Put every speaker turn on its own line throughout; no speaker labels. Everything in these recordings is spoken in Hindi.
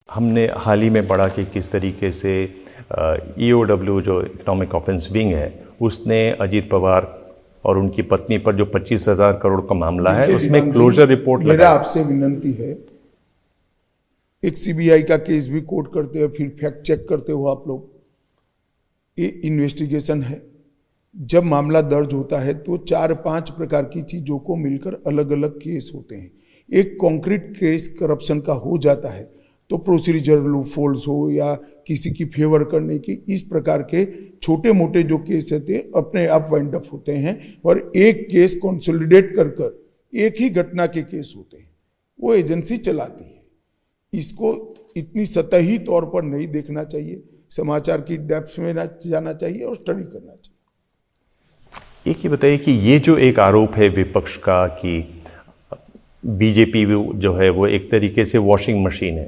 हमने हाल ही में पढ़ा कि किस तरीके से EOW जो इकोनॉमिक ऑफेंस विंग है उसने अजीत पवार और उनकी पत्नी पर जो 25,000 करोड़ का मामला है उसमें क्लोजर रिपोर्ट
मेरा आपसे विनंती है, एक CBI का केस भी कोट करते हो, फिर फैक्ट चेक करते हो आप लोग। ये इन्वेस्टिगेशन है, जब मामला दर्ज होता है तो 4-5 प्रकार की चीजों को मिलकर अलग अलग केस होते हैं। एक कॉन्क्रीट केस करप्शन का हो जाता है तो प्रोसीजर लूपहोल्स हो या किसी की फेवर करने की, इस प्रकार के छोटे मोटे जो केस होते हैं अपने आप वाइंड अप होते हैं और एक केस कंसोलिडेट कर एक ही घटना के केस होते हैं, वो एजेंसी चलाती है। इसको इतनी सतही तौर पर नहीं देखना चाहिए, समाचार की डेप्थ में ना जाना चाहिए और स्टडी करना चाहिए।
एक ही बताइए कि ये जो एक आरोप है विपक्ष का कि बीजेपी जो है वो एक तरीके से वॉशिंग मशीन है,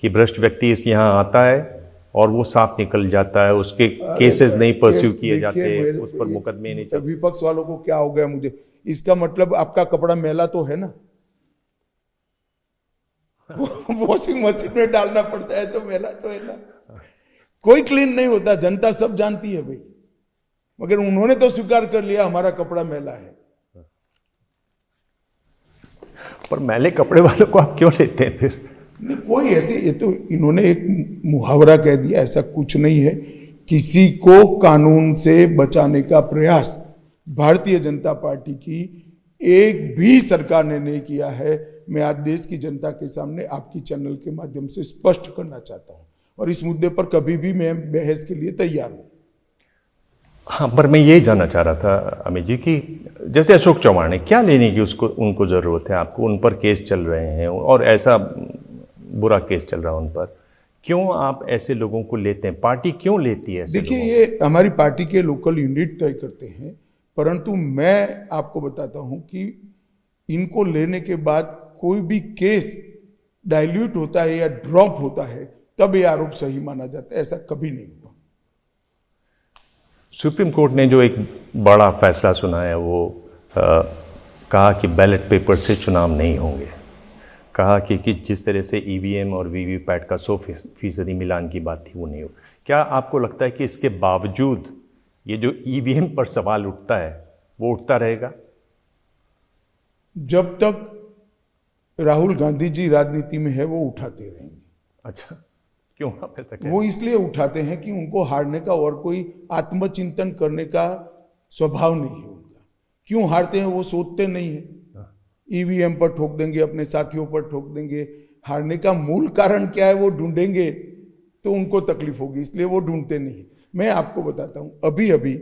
कि भ्रष्ट व्यक्ति इस यहाँ आता है और वो साफ निकल जाता है, उसके केसेस नहीं परस्यू किए जाते, उस पर मुकदमे नहीं चलते।
विपक्ष वालों को क्या हो गया मुझे, इसका मतलब आपका कपड़ा मैला तो है ना, वॉशिंग मशीन में डालना पड़ता है तो मैला तो है ना, कोई क्लीन नहीं होता, जनता सब जानती है भाई, मगर उन्होंने तो स्वीकार कर लिया हमारा कपड़ा मैला है।
पर मैले कपड़े वालों को आप क्यों लेते हैं फिर?
नहीं, कोई ऐसे, ये तो इन्होंने एक मुहावरा कह दिया, ऐसा कुछ नहीं है। किसी को कानून से बचाने का प्रयास भारतीय जनता पार्टी की एक भी सरकार ने नहीं किया है। मैं आज देश की जनता के सामने आपकी चैनल के माध्यम से स्पष्ट करना चाहता हूं और इस मुद्दे पर कभी भी मैं बहस के लिए तैयार हूं।
हाँ, पर मैं ये जानना चाह रहा था अमित जी कि जैसे अशोक चव्हाण है, क्या लेने की उनको ज़रूरत है? आपको उन पर केस चल रहे हैं और ऐसा बुरा केस चल रहा है उन पर, क्यों आप ऐसे लोगों को लेते हैं? पार्टी क्यों लेती है?
देखिए, ये हमारी पार्टी के लोकल यूनिट तय करते हैं, परंतु मैं आपको बताता हूं कि इनको लेने के बाद कोई भी केस डाइल्यूट होता है या ड्रॉप होता है तब ये आरोप सही माना जाता है, ऐसा कभी नहीं हुआ।
सुप्रीम कोर्ट ने जो एक बड़ा फैसला सुनाया वो कहा कि बैलेट पेपर से चुनाव नहीं होंगे, कहा कि जिस तरह से EVM और VVPAT का 100% मिलान की बात थी वो नहीं हो। क्या आपको लगता है कि इसके बावजूद ये जो EVM पर सवाल उठता है वो उठता रहेगा?
जब तक राहुल गांधी जी राजनीति में है वो उठाते रहेंगे।
अच्छा, क्यों आप ऐसा कहते हैं?
वो इसलिए उठाते हैं कि उनको हारने का और कोई आत्मचिंतन करने का स्वभाव नहीं है उनका। क्यों हारते हैं वो सोचते नहीं है। EVM पर ठोक देंगे, अपने साथियों पर ठोक देंगे, हारने का मूल कारण क्या है वो ढूंढेंगे तो उनको तकलीफ होगी, इसलिए वो ढूंढते नहीं। मैं आपको बताता हूं, अभी अभी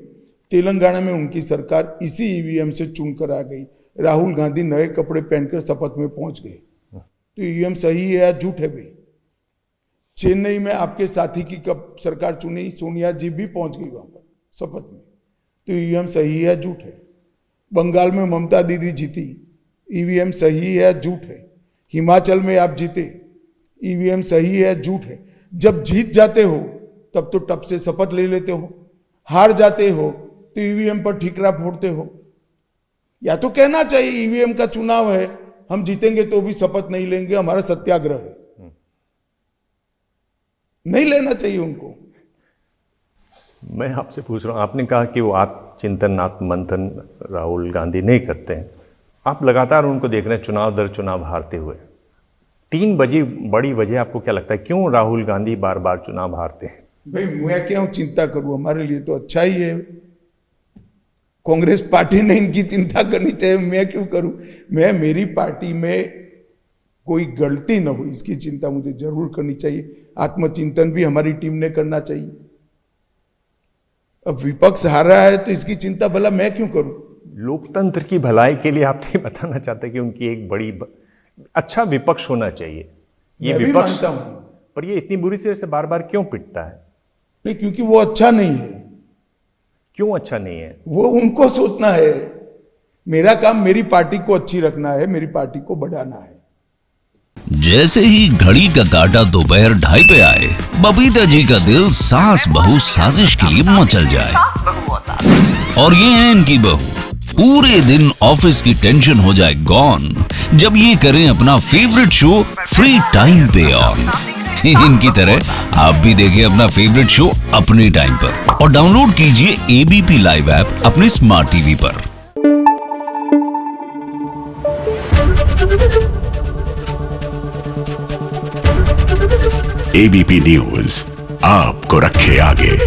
तेलंगाना में उनकी सरकार इसी EVM से चुनकर आ गई। राहुल गांधी नए कपड़े पहनकर शपथ में पहुंच गए, तो EVM सही है या झूठ है भाई? चेन्नई में आपके साथी की कब सरकार चुनी, सोनिया जी भी पहुंच गई वहां पर शपथ में, तो EVM सही है या झूठ है? बंगाल में ममता दीदी जीती, EVM सही है या झूठ है? हिमाचल में आप जीते, EVM सही है या झूठ है? जब जीत जाते हो तब तो टप से शपथ ले लेते हो, हार जाते हो तो EVM पर ठीकरा फोड़ते हो। या तो कहना चाहिए EVM का चुनाव है, हम जीतेंगे तो भी शपथ नहीं लेंगे, हमारा सत्याग्रह है। नहीं लेना चाहिए उनको।
मैं आपसे पूछ रहा हूँ, आपने कहा कि वो आत्मचिंतन आत्ममंथन राहुल गांधी नहीं करते हैं, आप लगातार उनको देख रहे हैं चुनाव दर चुनाव हारते हुए। 3 बड़ी वजह आपको क्या लगता है क्यों राहुल गांधी बार बार चुनाव हारते हैं?
भाई मैं क्यों चिंता करूं, हमारे लिए तो अच्छा ही है। कांग्रेस पार्टी ने इनकी चिंता करनी चाहिए, मैं क्यों करूं? मेरी पार्टी में कोई गलती न हो इसकी चिंता मुझे जरूर करनी चाहिए। आत्मचिंतन भी हमारी टीम ने करना चाहिए। अब विपक्ष हार रहा है तो इसकी चिंता भला मैं क्यों करूं?
लोकतंत्र की भलाई के लिए आप ये बताना चाहते हैं कि उनकी एक बड़ी अच्छा विपक्ष होना चाहिए। ये विपक्ष
मानता हूं,
पर ये इतनी बुरी तरह से बार बार क्यों पिटता है?
नहीं, क्योंकि वो अच्छा नहीं है।
क्यों अच्छा नहीं है?
वो उनको सोचना है। मेरा काम मेरी पार्टी को अच्छी रखना है, मेरी पार्टी को बढ़ाना है।
जैसे ही घड़ी का काटा दोपहर 2:30 पे आए, बबीता जी का दिल सास बहू साजिश के लिए मचल जाए। और ये है इनकी बहू, पूरे दिन ऑफिस की टेंशन हो जाए गॉन जब ये करें अपना फेवरेट शो फ्री टाइम पे ऑन। इनकी तरह आप भी देखिए अपना फेवरेट शो अपने टाइम पर और डाउनलोड कीजिए एबीपी लाइव ऐप अपने स्मार्ट टीवी पर।
एबीपी न्यूज आपको रखे आगे।